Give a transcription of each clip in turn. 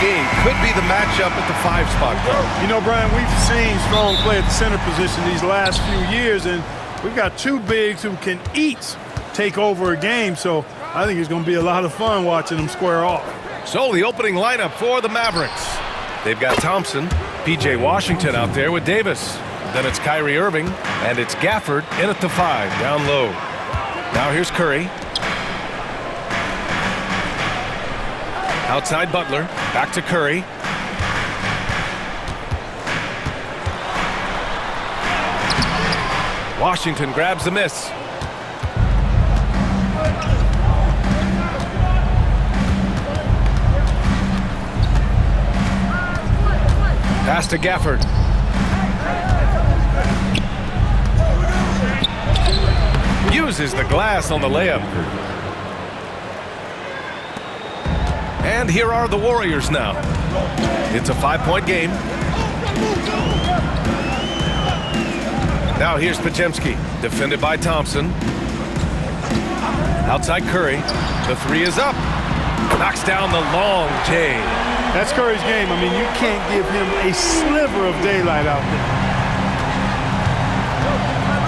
game could be the matchup at the 5 spot. You know, Brian, we've seen strong play at the center position these last few years, and we've got two bigs who can each take over a game, so I think it's going to be a lot of fun watching them square off. So the opening lineup for the Mavericks. They've got Thompson, P.J. Washington out there with Davis. Then it's Kyrie Irving, and it's Gafford in at the 5, down low. Now here's Curry. Outside Butler, back to Curry. Washington grabs the miss. Pass to Gafford. Uses the glass on the layup. And here are the Warriors now. It's a 5-point game. Now here's Pajemski, defended by Thompson. Outside Curry. The 3 is up. Knocks down the long J. That's Curry's game. I mean, you can't give him a sliver of daylight out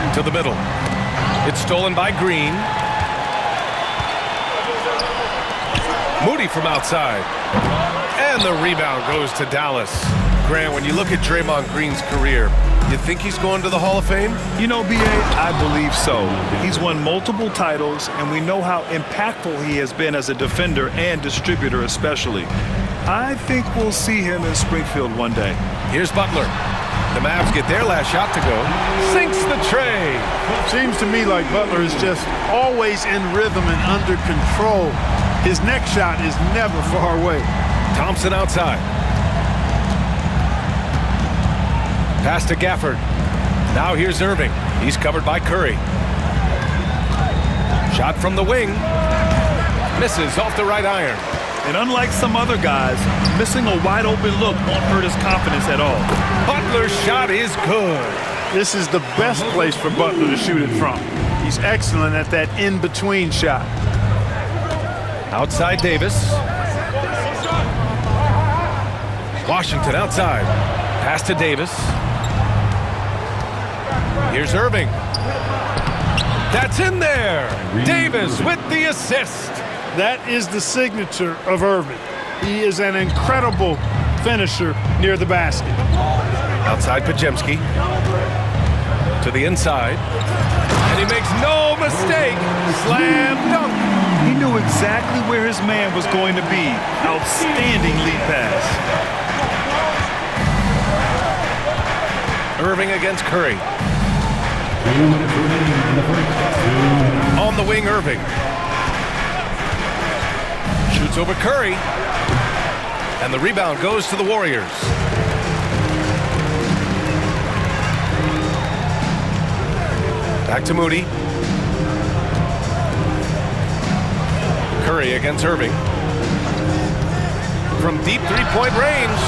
there. To the middle. It's stolen by Green. Moody from outside. And the rebound goes to Dallas. Grant, when you look at Draymond Green's career, you think he's going to the Hall of Fame? You know, B.A., I believe so. He's won multiple titles, and we know how impactful he has been as a defender and distributor especially. I think we'll see him in Springfield one day. Here's Butler. The Mavs get their last shot to go. Sinks the tray. Seems to me like Butler is just always in rhythm and under control. His next shot is never far away. Thompson outside. Pass to Gafford. Now here's Irving. He's covered by Curry. Shot from the wing. Misses off the right iron. And unlike some other guys, missing a wide-open look won't hurt his confidence at all. Butler's shot is good. This is the best place for Butler to shoot it from. He's excellent at that in-between shot. Outside Davis. Washington outside. Pass to Davis. Here's Irving. That's in there. Davis with the assist. That is the signature of Irving. He is an incredible finisher near the basket. Outside Pajemski. To the inside. And he makes no mistake. Slam dunk. He knew exactly where his man was going to be. Outstanding lead pass. Irving against Curry. On the wing, Irving. Shoots over Curry. And the rebound goes to the Warriors. Back to Moody. Curry against Irving. From deep three-point range.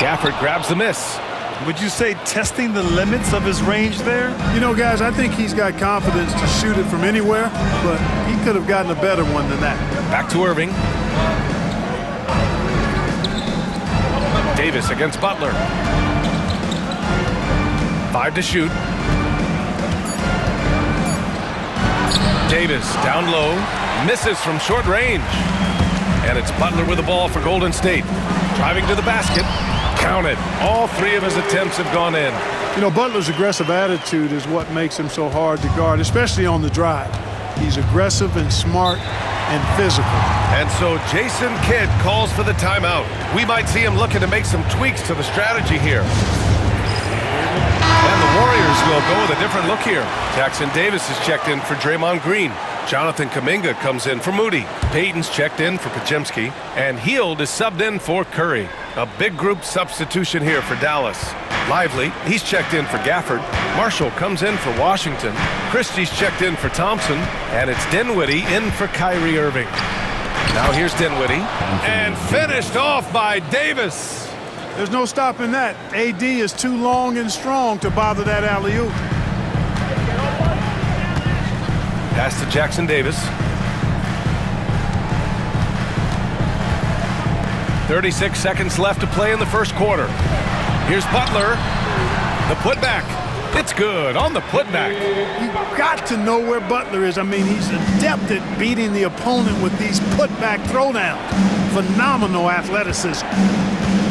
Gafford grabs the miss. Would you say testing the limits of his range there? You know, guys, I think he's got confidence to shoot it from anywhere, but he could have gotten a better one than that. Back to Irving. Davis against Butler. 5 to shoot. Davis down low. Misses from short range. And it's Butler with the ball for Golden State. Driving to the basket. Counted. All 3 of his attempts have gone in. You know, Butler's aggressive attitude is what makes him so hard to guard, especially on the drive. He's aggressive and smart and physical. And so Jason Kidd calls for the timeout. We might see him looking to make some tweaks to the strategy here. And the Warriors will go with a different look here. Jackson Davis is checked in for Draymond Green. Jonathan Kuminga comes in for Moody. Payton's checked in for Pajemski. And Hield is subbed in for Curry. A big group substitution here for Dallas. Lively, he's checked in for Gafford. Marshall comes in for Washington. Christie's checked in for Thompson. And it's Dinwiddie in for Kyrie Irving. Now here's Dinwiddie. And finished off by Davis. There's no stopping that. AD is too long and strong to bother that alley-oop. Pass to Jackson Davis. 36 seconds left to play in the first quarter. Here's Butler. The putback. It's good on the putback. You got to know where Butler is. I mean, he's adept at beating the opponent with these putback throwdowns. Phenomenal athleticism.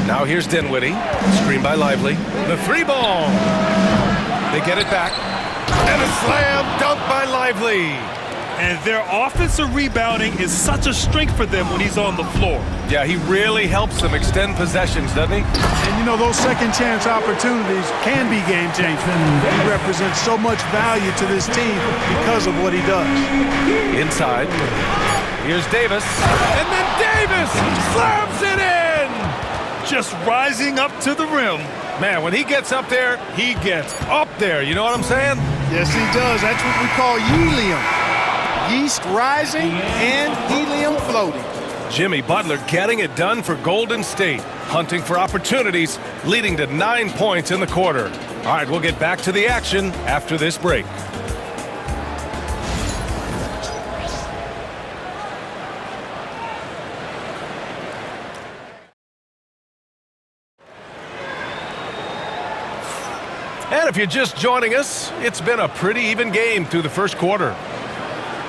Now here's Dinwiddie. Screen by Lively. The three ball. They get it back. And a slam dunk by Lively. And their offensive rebounding is such a strength for them when he's on the floor. Yeah, he really helps them extend possessions, doesn't he? And you know, those second chance opportunities can be game changing. He represents so much value to this team because of what he does. Inside. Here's Davis. And then Davis slams it in! Just rising up to the rim. Man, when he gets up there, he gets up there. You know what I'm saying? Yes, he does. That's what we call helium. Yeast rising and helium floating. Jimmy Butler getting it done for Golden State, hunting for opportunities, leading to 9 points in the quarter. All right, we'll get back to the action after this break. And if you're just joining us, it's been a pretty even game through the first quarter.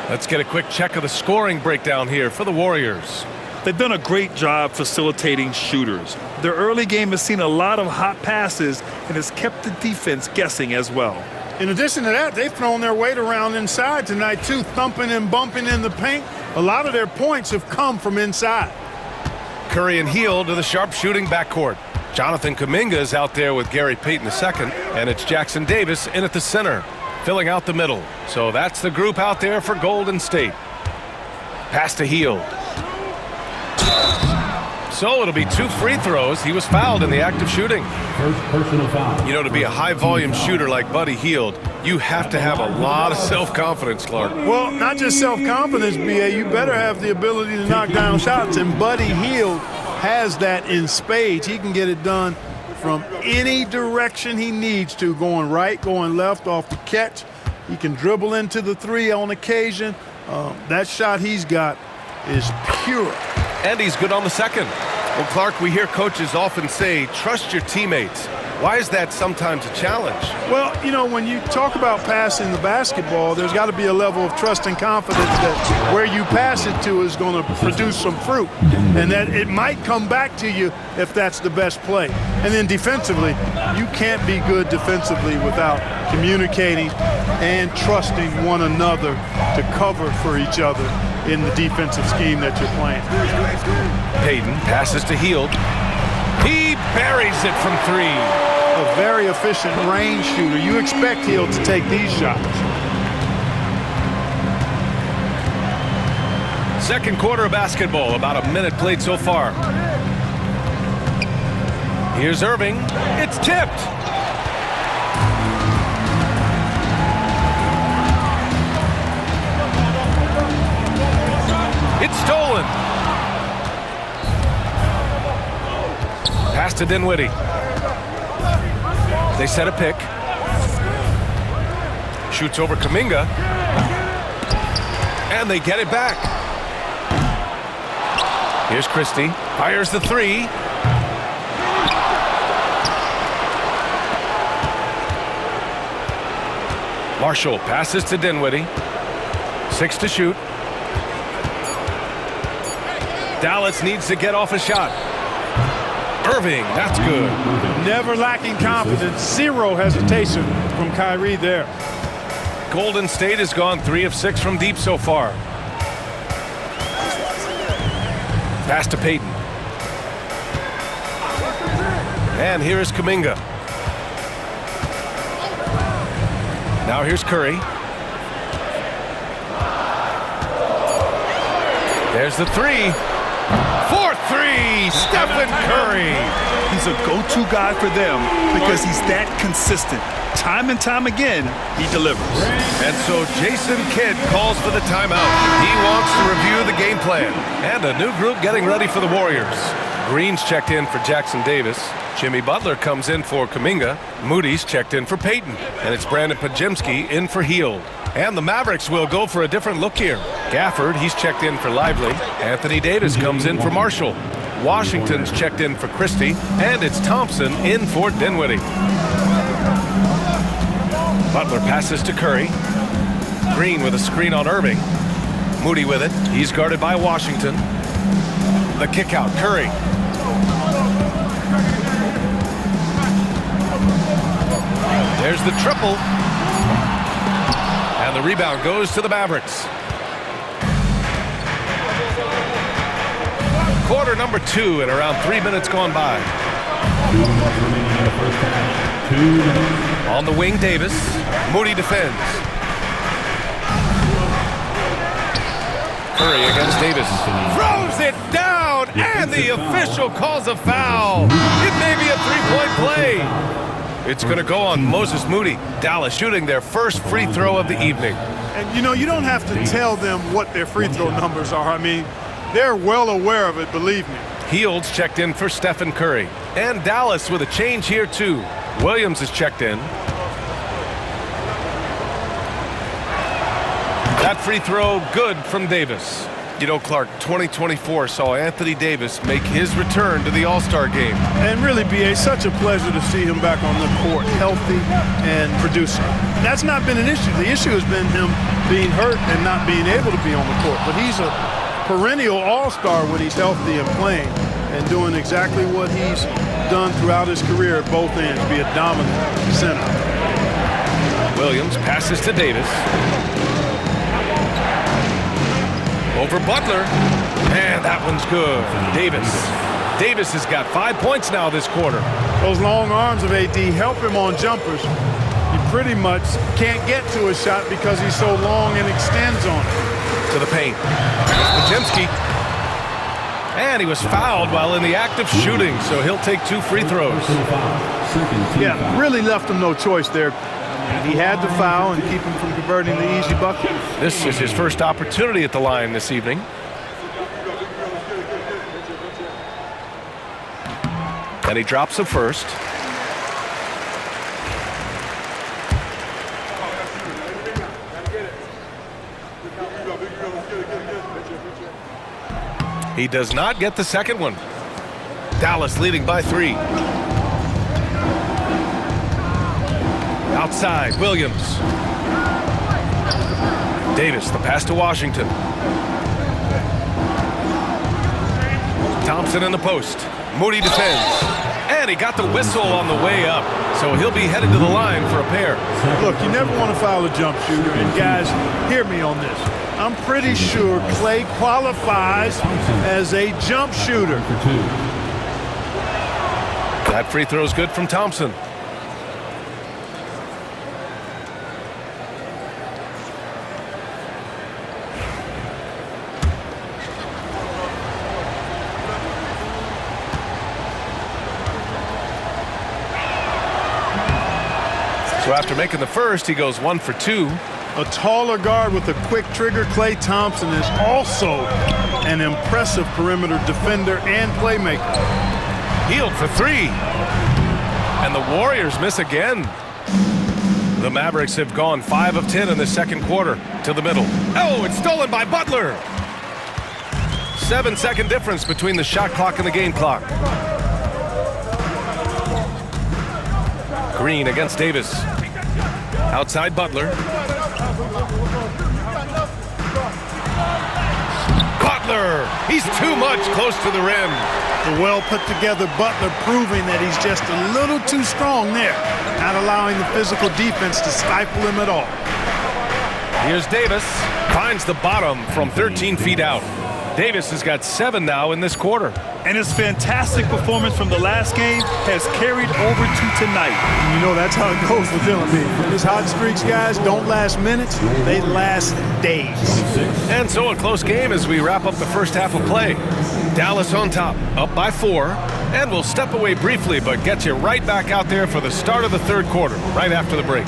Let's get a quick check of the scoring breakdown here for the Warriors. They've done a great job facilitating shooters. Their early game has seen a lot of hot passes and has kept the defense guessing as well. In addition to that, they've thrown their weight around inside tonight too, thumping and bumping in the paint. A lot of their points have come from inside. Curry and Hield to the sharp-shooting backcourt. Jonathan Kuminga is out there with Gary Payton II, and it's Jackson Davis in at the center, filling out the middle. So that's the group out there for Golden State. Pass to Hield. So it'll be 2 free throws. He was fouled in the act of shooting. First personal foul. You know, to be a high-volume shooter like Buddy Hield, you have to have a lot of self-confidence, Clark. Well, not just self-confidence, B.A. You better have the ability to knock down shots, and Buddy Hield has that in spades. He can get it done from any direction he needs to, going right, going left off the catch. He can dribble into the three on occasion. That shot he's got is pure. And he's good on the second. Well, Clark, we hear coaches often say, trust your teammates. Why is that sometimes a challenge? Well, you know, when you talk about passing the basketball, there's got to be a level of trust and confidence that where you pass it to is going to produce some fruit, and that it might come back to you if that's the best play. And then defensively, you can't be good defensively without communicating and trusting one another to cover for each other in the defensive scheme that you're playing. Payton passes to Hield. He buries it from 3. A very efficient range shooter. You expect Hield to take these shots. Second quarter of basketball, about a minute played so far. Here's Irving. It's tipped. It's stolen. Pass to Dinwiddie. They set a pick. Shoots over Kuminga. And they get it back. Here's Christie. Fires the 3. Marshall passes to Dinwiddie. 6 to shoot. Dallas needs to get off a shot. Irving, that's good. Never lacking confidence. Zero hesitation from Kyrie there. Golden State has gone 3 of 6 from deep so far. Pass to Payton. And here is Kuminga. Now here's Curry. There's the 3. 4-3, Stephen Curry. He's a go-to guy for them because he's that consistent. Time and time again, he delivers. And so Jason Kidd calls for the timeout. He wants to review the game plan. And a new group getting ready for the Warriors. Green's checked in for Jackson Davis. Jimmy Butler comes in for Kuminga. Moody's checked in for Payton. And it's Brandon Pajemski in for Hield. And the Mavericks will go for a different look here. Gafford, he's checked in for Lively. Anthony Davis comes in for Marshall. Washington's checked in for Christie, and it's Thompson in for Dinwiddie. Butler passes to Curry. Green with a screen on Irving. Moody with it. He's guarded by Washington. The kick out, Curry. There's the triple. And the rebound goes to the Mavericks. Quarter number 2 and around 3 minutes gone by. On the wing, Davis. Moody defends. Curry against Davis. Throws it down, and the official calls a foul. It may be a three-point play. It's going to go on Moses Moody. Dallas shooting their first free throw of the evening. And, you know, you don't have to tell them what their free throw numbers are. I mean, they're well aware of it, believe me. Hields checked in for Stephen Curry. And Dallas with a change here, too. Williams is checked in. That free throw good from Davis. You know, Clark, 2024 saw Anthony Davis make his return to the All-Star game. And really, B.A., such a pleasure to see him back on the court, healthy and producing. That's not been an issue. The issue has been him being hurt and not being able to be on the court. But he's a perennial All-Star when he's healthy and playing and doing exactly what he's done throughout his career at both ends, be a dominant center. Williams passes to Davis. Over Butler, and that one's good. Davis has got 5 points now this quarter. Those long arms of AD help him on jumpers. He pretty much can't get to his shot because he's so long and extends on it. To the paint. Pajemski. And he was fouled while in the act of shooting, so he'll take 2 free throws. Yeah, really left him no choice there. He had to foul and keep him from converting the easy bucket. This is his first opportunity at the line this evening. And he drops the first. He does not get the second one. Dallas leading by 3. Outside, Williams. Davis, the pass to Washington. Thompson in the post. Moody defends. And he got the whistle on the way up. So he'll be headed to the line for a pair. Look, you never want to foul a jump shooter. And guys, hear me on this. I'm pretty sure Clay qualifies as a jump shooter. That free throw is good from Thompson. So after making the first, he goes 1 for 2. A taller guard with a quick trigger, Klay Thompson, is also an impressive perimeter defender and playmaker. Hield for 3. And the Warriors miss again. The Mavericks have gone 5 of 10 in the second quarter. To the middle. Oh, it's stolen by Butler. 7-second difference between the shot clock and the game clock. Green against Davis. Outside Butler. Butler! He's too much close to the rim. The well-put-together Butler proving that he's just a little too strong there, not allowing the physical defense to stifle him at all. Here's Davis. Finds the bottom from 13 feet out. Davis has got 7 now in this quarter. And his fantastic performance from the last game has carried over to tonight. You know, that's how it goes with him. I mean, his hot streaks, guys, don't last minutes. They last days. And so a close game as we wrap up the first half of play. Dallas on top, up by 4. And we'll step away briefly, but get you right back out there for the start of the third quarter, right after the break.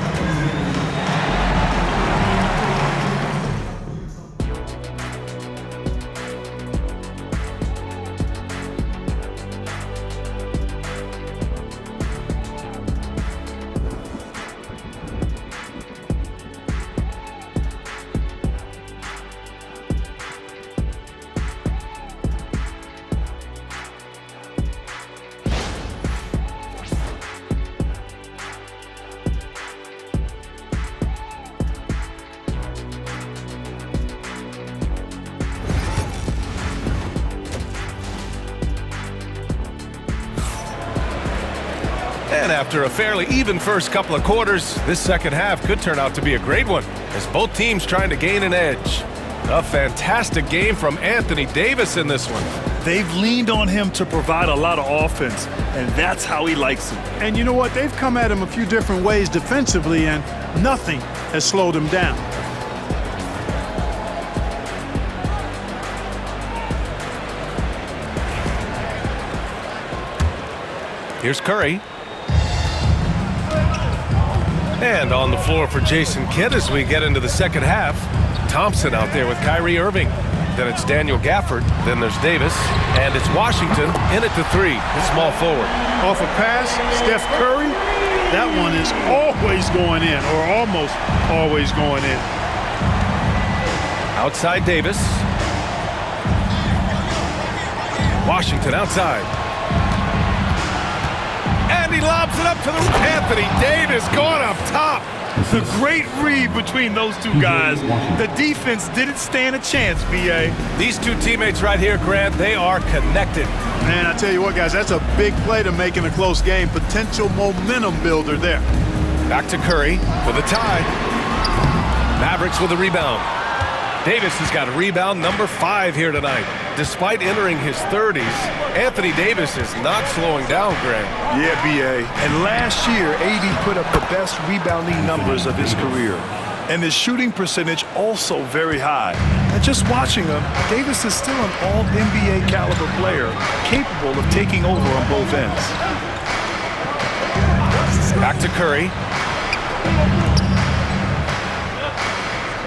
And after a fairly even first couple of quarters, this second half could turn out to be a great one, as both teams trying to gain an edge. A fantastic game from Anthony Davis in this one. They've leaned on him to provide a lot of offense, and that's how he likes it. And you know what? They've come at him a few different ways defensively, and nothing has slowed him down. Here's Curry. And on the floor for Jason Kidd as we get into the second half. Thompson out there with Kyrie Irving. Then it's Daniel Gafford. Then there's Davis. And it's Washington in at the three, the small forward. Off a pass, Steph Curry. That one is always going in, or almost always going in. Outside Davis. Washington outside. And he lobs it up to the Anthony Davis going up top. The great read between those two guys. The defense didn't stand a chance, B.A. These two teammates right here, Grant, they are connected. Man, I tell you what, guys, that's a big play to make in a close game. Potential momentum builder there. Back to Curry for the tie. Mavericks with a rebound. Davis has got a rebound number 5 here tonight. Despite entering his 30s, Anthony Davis is not slowing down, Grant. Yeah, B.A. And last year, AD put up the best rebounding numbers of his career. And his shooting percentage also very high. And just watching him, Davis is still an all-NBA caliber player, capable of taking over on both ends. Back to Curry.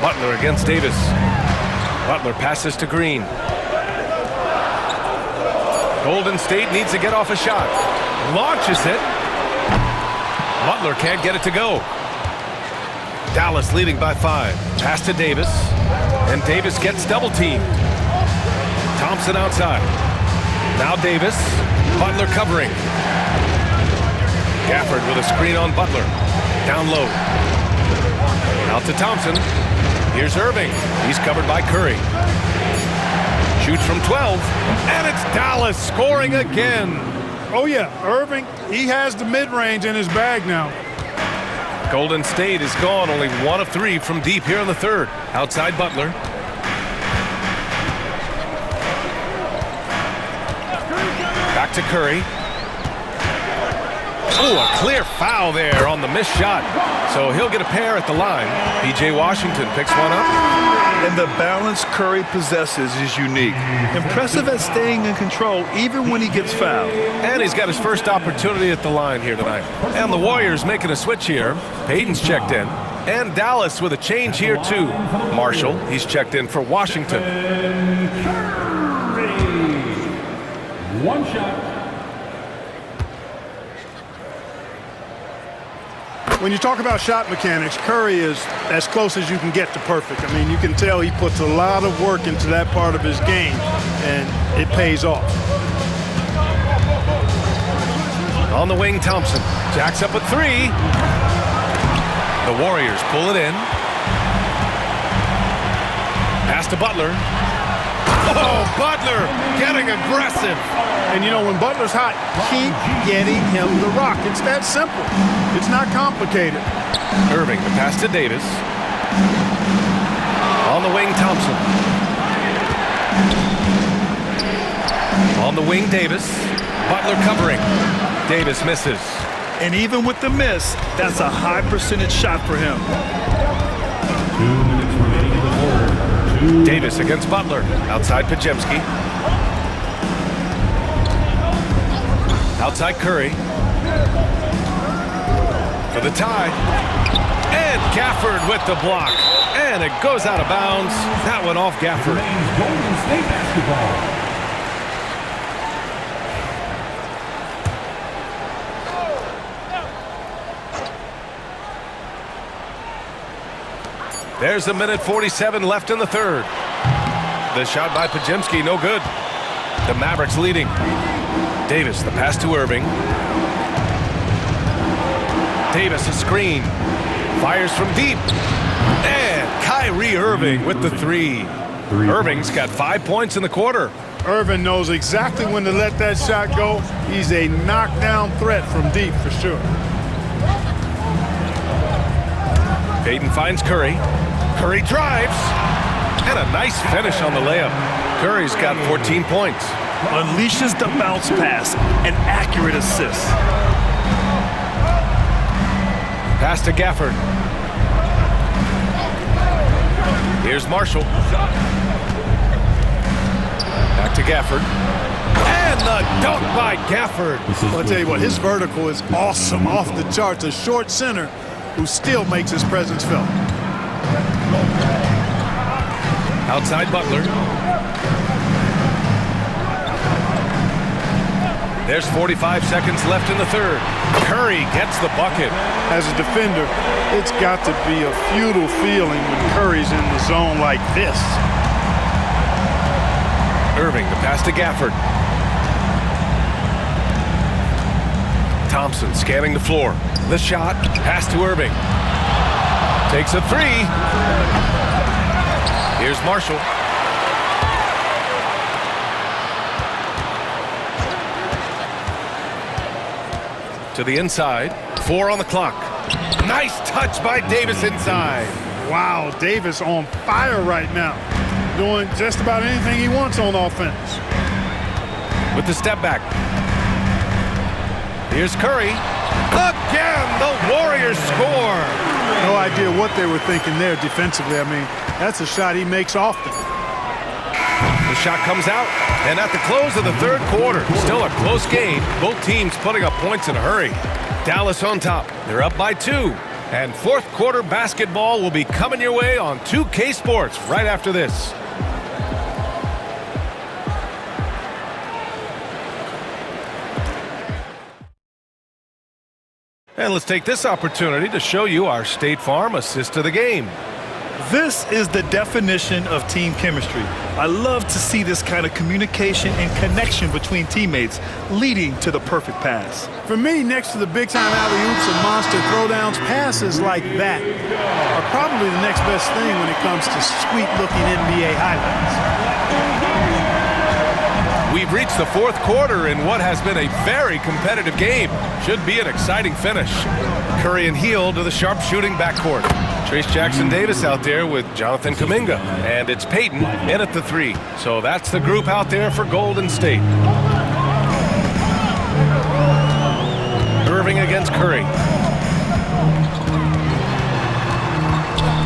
Butler against Davis. Butler passes to Green. Golden State needs to get off a shot. Launches it. Butler can't get it to go. Dallas leading by 5. Pass to Davis. And Davis gets double teamed. Thompson outside. Now Davis. Butler covering. Gafford with a screen on Butler. Down low. Out to Thompson. Here's Irving. He's covered by Curry. Shoots from 12. And it's Dallas scoring again. Oh, yeah. Irving, he has the mid-range in his bag now. Golden State is gone. Only 1 of 3 from deep here in the third. Outside Butler. Back to Curry. Oh, a clear foul there on the missed shot. So he'll get a pair at the line. P.J. Washington picks one up. And the balance Curry possesses is unique. Impressive at staying in control even when he gets fouled. And he's got his first opportunity at the line here tonight. And the Warriors making a switch here. Payton's checked in. And Dallas with a change here too. Marshall, he's checked in for Washington. One shot. When you talk about shot mechanics, Curry is as close as you can get to perfect. I mean, you can tell he puts a lot of work into that part of his game, and it pays off. On the wing, Thompson jacks up a 3. The Warriors pull it in. Pass to Butler. Oh, Butler getting aggressive. And, you know, when Butler's hot, keep getting him the rock. It's that simple. It's not complicated. Irving, the pass to Davis. On the wing, Thompson. On the wing, Davis. Butler covering. Davis misses. And even with the miss, that's a high percentage shot for him. 2 minutes remaining in the quarter. Davis against Butler. Outside Pajemski. Outside Curry. For the tie. And Gafford with the block. And it goes out of bounds. That went off Gafford. Golden State basketball. There's a minute 47 left in the third. The shot by Pajemski, no good. The Mavericks leading. Davis, the pass to Irving. Davis, a screen. Fires from deep. And Kyrie Irving with the 3. Irving's got 5 points in the quarter. Irvin knows exactly when to let that shot go. He's a knockdown threat from deep for sure. Payton finds Curry. Curry drives. And a nice finish on the layup. Curry's got 14 points. Unleashes the bounce pass. An accurate assist. Pass to Gafford. Here's Marshall. Back to Gafford. And the dunk by Gafford. I'll tell you what, his vertical is awesome, off the charts. A short center who still makes his presence felt. Outside Butler. There's 45 seconds left in the third. Curry gets the bucket. As a defender, it's got to be a futile feeling when Curry's in the zone like this. Irving, the pass to Gafford. Thompson scanning the floor. The shot, pass to Irving. Takes a three. Here's Marshall. To the inside. 4 on the clock. Nice touch by Davis inside. Wow, Davis on fire right now. Doing just about anything he wants on offense. With the step back. Here's Curry. Again, the Warriors score. No idea what they were thinking there defensively. I mean, that's a shot he makes often. The shot comes out, and at the close of the third quarter, still a close game. Both teams putting up points in a hurry. Dallas on top. They're up by 2. And fourth quarter basketball will be coming your way on 2K Sports right after this. And let's take this opportunity to show you our State Farm assist to the game. This is the definition of team chemistry. I love to see this kind of communication and connection between teammates leading to the perfect pass. For me, next to the big-time alley-oops and monster throwdowns, passes like that are probably the next best thing when it comes to sweet-looking NBA highlights. We've reached the fourth quarter in what has been a very competitive game. Should be an exciting finish. Curry and Hield to the sharpshooting backcourt. Trace Jackson-Davis out there with Jonathan Kuminga. And it's Payton in at the 3. So that's the group out there for Golden State. Irving against Curry.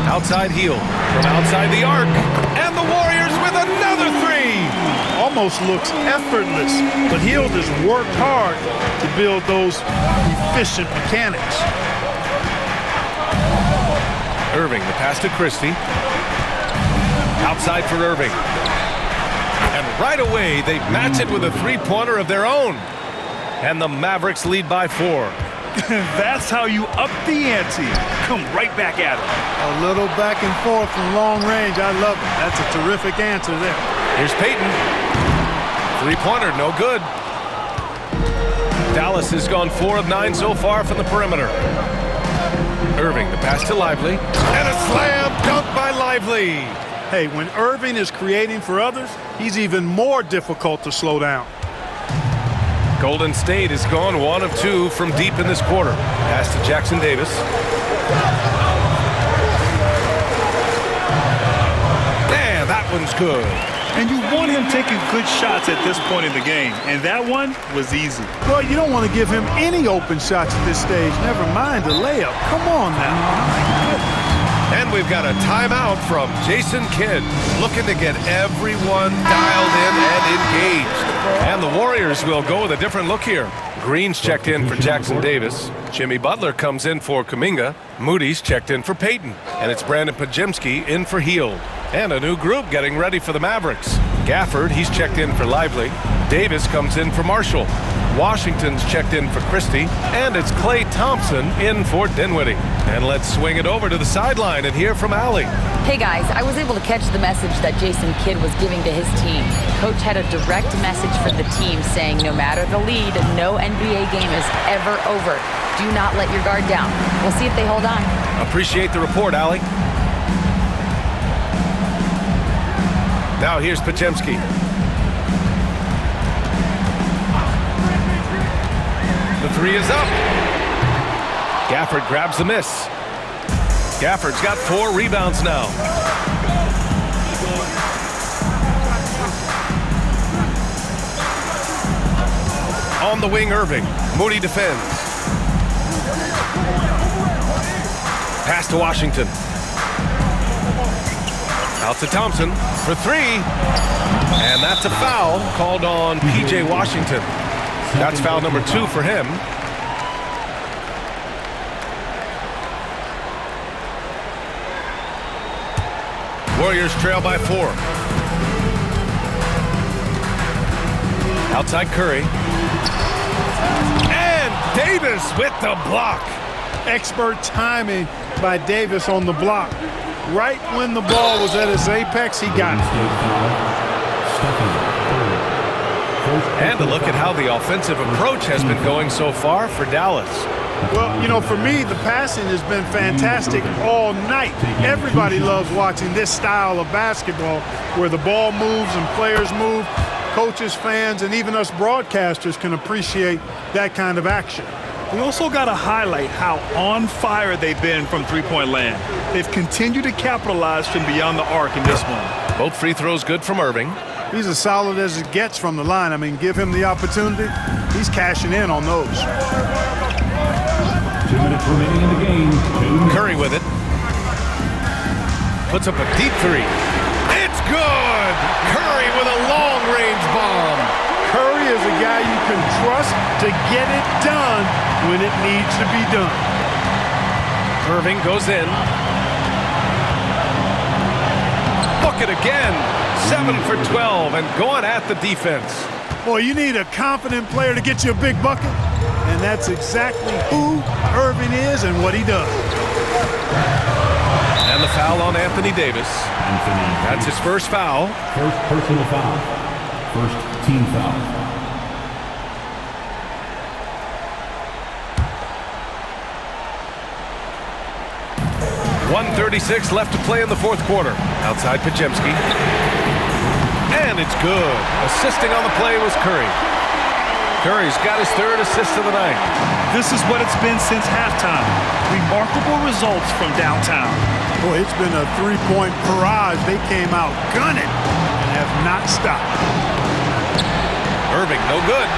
Outside Hield from outside the arc. And the Warriors with another 3. Almost looks effortless, but Hield has worked hard to build those efficient mechanics. Irving, the pass to Christie. Outside for Irving. And right away, they match it with a three-pointer of their own. And the Mavericks lead by 4. That's how you up the ante. Come right back at it. A little back and forth from long range. I love it. That's a terrific answer there. Here's Payton. Three-pointer, no good. Dallas has gone 4 of 9 so far from the perimeter. Irving, the pass to Lively. And a slam dunk by Lively. Hey, when Irving is creating for others, he's even more difficult to slow down. Golden State has gone 1 of 2 from deep in this quarter. Pass to Jackson-Davis. And that one's good. And you want him taking good shots at this point in the game. And that one was easy. Well, you don't want to give him any open shots at this stage. Never mind a layup. Come on now. And we've got a timeout from Jason Kidd, looking to get everyone dialed in and engaged. And the Warriors will go with a different look here. Green's checked in for Jackson-Davis. Jimmy Butler comes in for Kuminga. Moody's checked in for Payton. And it's Brandon Pajemski in for Hield. And a new group getting ready for the Mavericks. Gafford, he's checked in for Lively. Davis comes in for Marshall. Washington's checked in for Christie. And it's Klay Thompson in for Dinwiddie. And let's swing it over to the sideline and hear from Allie. Hey guys, I was able to catch the message that Jason Kidd was giving to his team. Coach had a direct message for the team saying no matter the lead, no NBA game is ever over. Do not let your guard down. We'll see if they hold on. Appreciate the report, Allie. Now here's Pajemski. Three is up. Gafford grabs the miss. Gafford's got 4 rebounds now. On the wing, Irving. Moody defends. Pass to Washington. Out to Thompson for 3. And that's a foul called on P.J. Washington. That's foul number 2 for him. Warriors trail by 4. Outside Curry. And Davis with the block. Expert timing by Davis on the block. Right when the ball was at its apex, he got it. And a look at how the offensive approach has been going so far for Dallas. Well, you know, for me, the passing has been fantastic all night. Everybody loves watching this style of basketball where the ball moves and players move. Coaches, fans, and even us broadcasters can appreciate that kind of action. We also got to highlight how on fire they've been from three-point land. They've continued to capitalize from beyond the arc in this one. Both free throws good from Irving. He's as solid as it gets from the line. I mean, give him the opportunity. He's cashing in on those. 2 minutes remaining in the game. Curry with it. Puts up a deep 3. It's good! Curry with a long-range bomb. Curry is a guy you can trust to get it done when it needs to be done. Irving goes in. Bucket again. 7 for 12 and going at the defense. Boy, you need a confident player to get you a big bucket, and that's exactly who Irving is and what he does. And the foul on Anthony Davis. That's his first foul. First personal foul. First team foul. .136 left to play in the fourth quarter. Outside Pajemski. And it's good. Assisting on the play was Curry. Curry's got his 3rd assist of the night. This is what it's been since halftime. Remarkable results from downtown. Boy, it's been a 3-point barrage. They came out gunning and have not stopped. Irving, no good.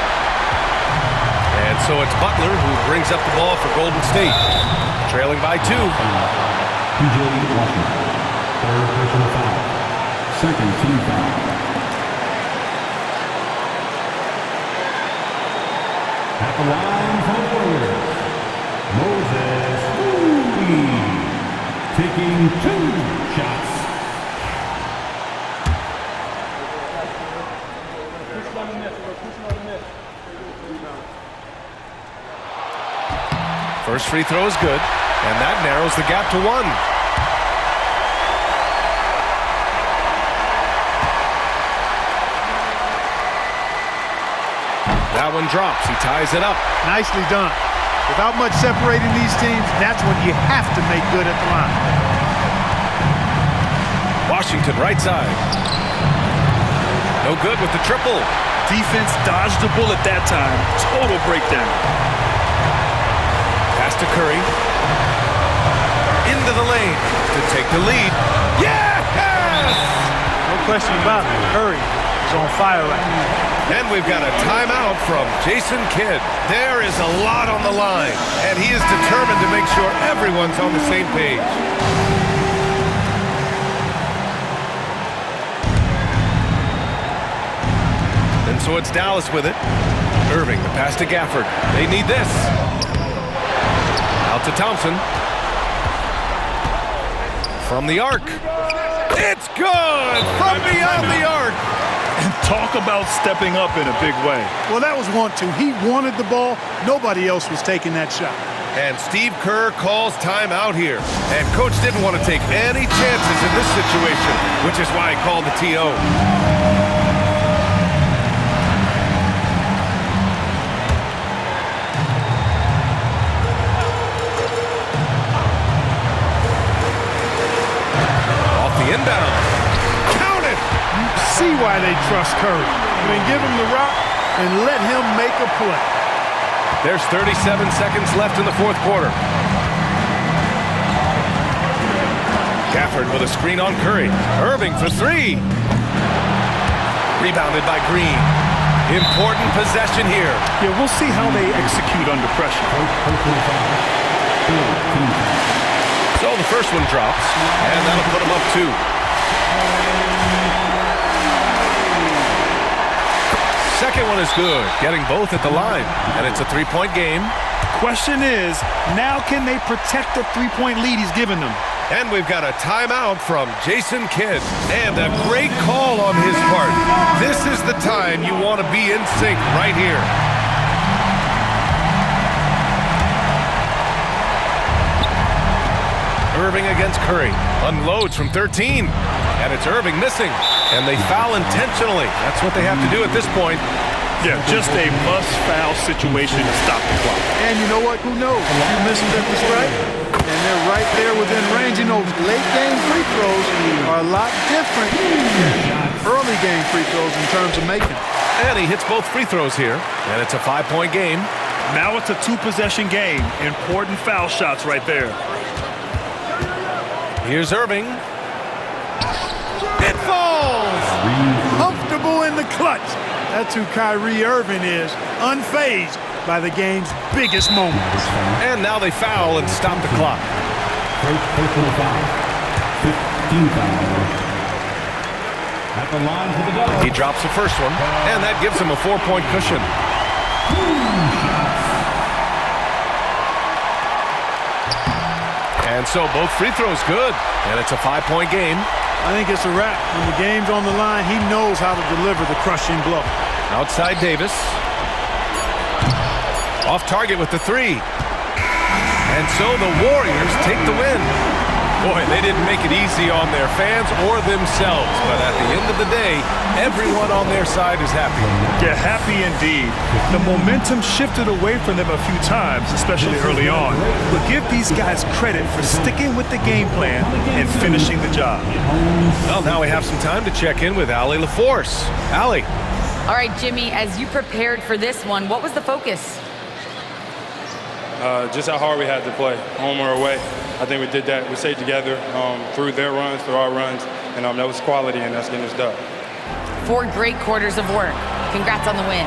And so it's Butler who brings up the ball for Golden State. Trailing by 2. P.J. Washington. 3rd personal foul. 2nd team foul. At the line for the Warriors, Moses Moody, taking 2 shots. First free throw is good, and that narrows the gap to 1. That one drops. He ties it up. Nicely done. Without much separating these teams, that's when you have to make good at the line. Washington right side. No good with the triple. Defense dodged the bullet that time. Total breakdown. Pass to Curry. Into the lane to take the lead. Yes! No question about it. Curry is on fire right now. And we've got a timeout from Jason Kidd. There is a lot on the line, and he is determined to make sure everyone's on the same page. And so it's Dallas with it. Irving, the pass to Gafford. They need this. Out to Thompson. From the arc. It's good! From beyond the arc! And talk about stepping up in a big way. Well, that was 1-2. He wanted the ball. Nobody else was taking that shot. And Steve Kerr calls timeout here. And Coach didn't want to take any chances in this situation, which is why he called the TO. Off the inbound. See why they trust Curry. I mean, give him the rock and let him make a play. There's 37 seconds left in the fourth quarter. Gafford with a screen on Curry. Irving for three. Rebounded by Green. Important possession here. Yeah, we'll see how they execute under pressure. So the first one drops, and that'll put them up 2. Second one is good, getting both at the line, and it's a 3-point game. Question is, now can they protect the 3-point lead he's given them? And we've got a timeout from Jason Kidd. And a great call on his part. This is the time you want to be in sync right here. Irving against Curry. Unloads from 13. And it's Irving missing. And they foul intentionally. That's what they have to do at this point. Yeah, just a must-foul situation to stop the clock. And you know what? Who knows? If you miss them at the strike, and they're right there within range. You know, late game free throws are a lot different than early game free throws in terms of making. And he hits both free throws here. And it's a 5-point game. Now it's a 2-possession game. Important foul shots right there. Here's Irving. It falls! Comfortable in the clutch. That's who Kyrie Irving is, unfazed by the game's biggest moments. And now they foul and stop the clock. Personal foul. 15 foul. At the line for the double. He drops the first one, and that gives him a 4-point cushion. And so both free throws good, and it's a 5-point game. I think it's a wrap. When the game's on the line, he knows how to deliver the crushing blow. Outside Davis. Off target with the 3. And so the Warriors take the win. Boy, they didn't make it easy on their fans or themselves. But at the end of the day, everyone on their side is happy. Yeah, happy indeed. The momentum shifted away from them a few times, especially early on. But give these guys credit for sticking with the game plan and finishing the job. Well, now we have some time to check in with Allie LaForce. Allie. All right, Jimmy, as you prepared for this one, what was the focus? Just how hard we had to play, home or away. I think we did that. We stayed together through their runs, through our runs, and that was quality, and that's getting us done. 4 great quarters of work. Congrats on the win.